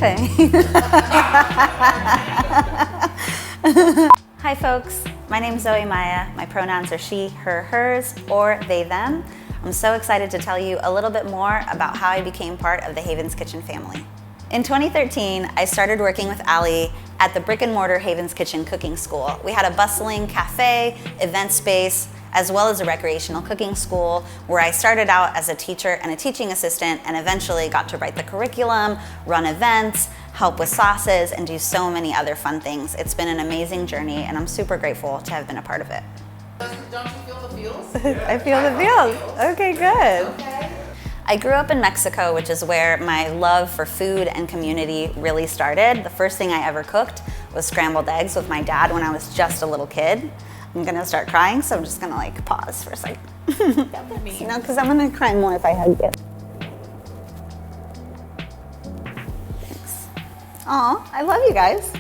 Okay. Hi folks, my name is Zoe Maya. My pronouns are she, her, hers, or they, them. I'm so excited to tell you a little bit more about how I became part of the Haven's Kitchen family. In 2013, I started working with Ali at the brick and mortar Haven's Kitchen cooking school. We had a bustling cafe, event space, as well as a recreational cooking school where I started out as a teacher and a teaching assistant and eventually got to write the curriculum, run events, help with sauces, and do so many other fun things. It's been an amazing journey and I'm super grateful to have been a part of it. Don't you feel the feels? I feel the feels. Okay, good. Okay. I grew up in Mexico, which is where my love for food and community really started. The first thing I ever cooked was scrambled eggs with my dad when I was just a little kid. I'm gonna start crying, so I'm just gonna like pause for a second. You know, because I'm gonna cry more if I hug you. Thanks. Aw, I love you guys.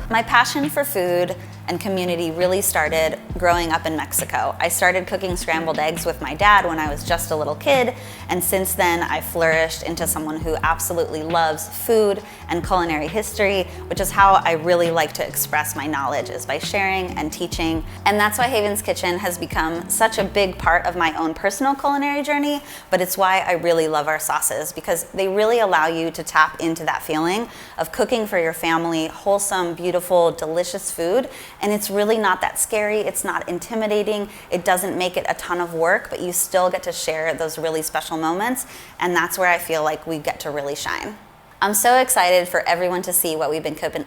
My passion for food and community really started growing up in Mexico. I started cooking scrambled eggs with my dad when I was just a little kid, and since then I flourished into someone who absolutely loves food and culinary history, which is how I really like to express my knowledge, is by sharing and teaching. And that's why Haven's Kitchen has become such a big part of my own personal culinary journey, but it's why I really love our sauces, because they really allow you to tap into that feeling of cooking for your family, wholesome, beautiful, delicious food. And it's really not that scary, it's not intimidating, it doesn't make it a ton of work, but you still get to share those really special moments, and that's where I feel like we get to really shine. I'm so excited for everyone to see what we've been cooking.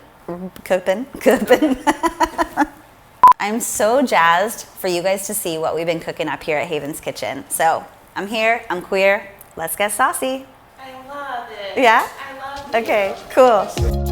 I'm so jazzed for you guys to see what we've been cooking up here at Haven's Kitchen. So I'm here, I'm queer, let's get saucy. I love it. Yeah? I love it. Okay, cool.